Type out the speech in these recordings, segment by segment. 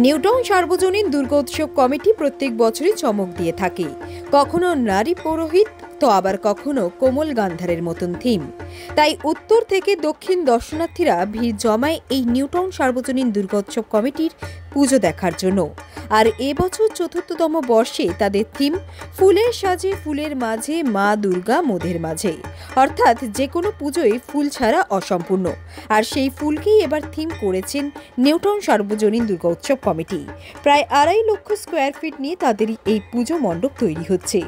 নিউটাউন সার্বজনীন দুর্গোৎসব কমিটি প্রত্যেক বছরই চমক দিয়ে থাকে। কখনো নারী পুরোহিত, তো আবার কখনো কোমল গান্ধারের মতন থিম। তাই উত্তর থেকে দক্ষিণ দর্শনার্থীরা ভিড় জমায় এই নিউটাউন সার্বজনীন দুর্গোৎসব কমিটির পুজো দেখার জন্য। আর এবছর চতুর্থতম বর্ষে তাদের থিম ফুলের সাজে ফুলের মাঝে মা দুর্গা মোদের মাঝে, অর্থাৎ যে কোনো পুজোয় ফুল ছাড়া অসম্পূর্ণ। আর সেই ফুলকেই এবার থিম করেছেন নিউটাউন সার্বজনীন দুর্গোৎসব কমিটি। প্রায় 2.5 লক্ষ স্কোয়ার ফিট নিয়ে তাদের এই পুজো মণ্ডপ তৈরি হচ্ছে।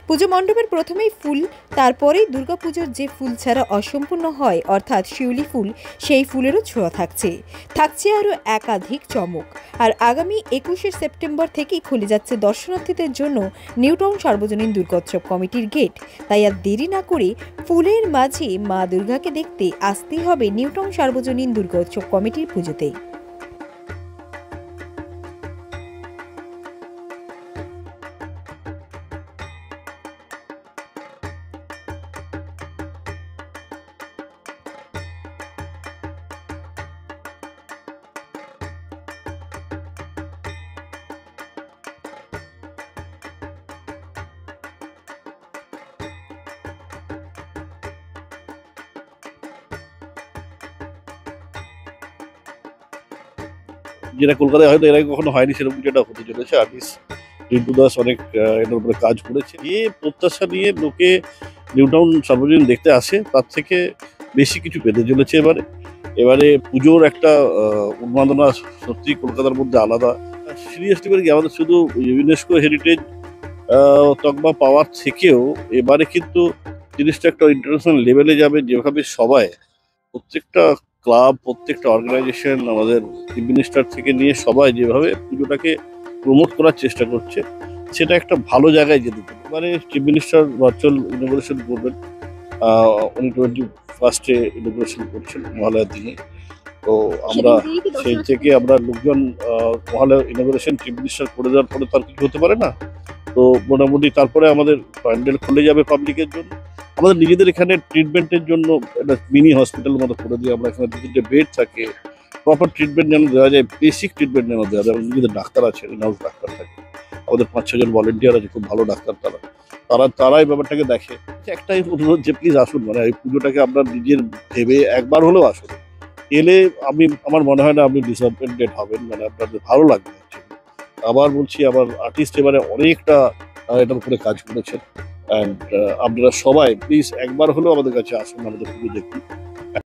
পুজো মণ্ডপের প্রথমেই ফুল, তারপরেই দুর্গাপুজোর যে ফুল ছাড়া অসম্পূর্ণ হয় অর্থাৎ শিউলি ফুল, সেই ফুলেরও ছোঁয়া থাকছে আরও একাধিক চমক। আর আগামী 21শে সেপ্টেম্বর থেকেই খুলে যাচ্ছে দর্শনার্থীদের জন্য নিউটাউন সার্বজনীন দুর্গোৎসব কমিটির গেট। তাই আর দেরি না করে ফুলের মাঝে মা দুর্গাকে দেখতে আসতেই হবে নিউটাউন সার্বজনীন দুর্গোৎসব কমিটির পুজোতে। যেটা কলকাতায় হয়তো এর আগে কখনো হয়নি, সেরকম যেটা হতে চলেছে। আর্টিস্ট রিন্টু দাস অনেক এটার উপরে কাজ করেছে। যে প্রত্যাশা নিয়ে লোকে নিউটাউন সার্বজনীন দেখতে আসে, তার থেকে বেশি কিছু পেতে চলেছে এবারে পুজোর একটা উন্মাদনা সত্যি কলকাতার মধ্যে আলাদা। সিরিয়াসলি বলি কি, আমাদের শুধু ইউনেস্কো হেরিটেজ তকমা পাওয়ার থেকেও এবারে কিন্তু জিনিসটা একটা ইন্টারন্যাশনাল লেভেলে যাবে। যেভাবে সবাই, প্রত্যেকটা ক্লাব, প্রত্যেকটা অর্গানাইজেশন, আমাদের চিফ মিনিস্টার থেকে নিয়ে সবাই যেভাবে পুজোটাকে প্রমোট করার চেষ্টা করছে, সেটা একটা ভালো জায়গায় যেতে পারে। এবারে চিফ মিনিস্টার ভার্চুয়াল ইনোগ্রেশন করবেন, উনি 21 ইনোগ্রেশন করছেন মহালয়ার দিনে। তো আমরা সেই থেকে আমরা লোকজন মহালয়া ইনোগ্রেশন চিফ মিনিস্টার করে দেওয়ার পরে তার কিছু হতে পারে না। তো মোটামুটি তারপরে আমাদের প্যান্ডেল খুলে যাবে পাবলিকের জন্য। আমাদের নিজেদের এখানে ট্রিটমেন্টের জন্য একটা মিনি হসপিটালের মতো করে দিয়ে আমরা এখানে 2-3টে বেড থাকে, প্রপার ট্রিটমেন্ট যেন দেওয়া যায়, বেসিক ট্রিটমেন্ট যেন দেওয়া যায়। নিজেদের ডাক্তার আছে, ইনহাউস ডাক্তার থাকে, আমাদের 5-6 জন ভলেন্টিয়ার আছে, খুব ভালো ডাক্তার। তারা এই ব্যাপারটাকে দেখে। একটাই অনুরোধ যে প্লিজ আসুন, মানে এই পুজোটাকে আপনার নিজের ভেবে একবার হলেও আসুন। এলে আমার মনে হয় না আপনি ডিসঅ্যাপয়েন্টেড হবেন, মানে আপনাদের ভালো লাগবে। আবার বলছি, আবার আর্টিস্ট এবারে অনেকটা এটার উপরে কাজ করেছেন। অ্যান্ড আপনারা সবাই প্লিজ একবার হলেও আমাদের কাছে আসুন, আমাদের পুজো দেখুন।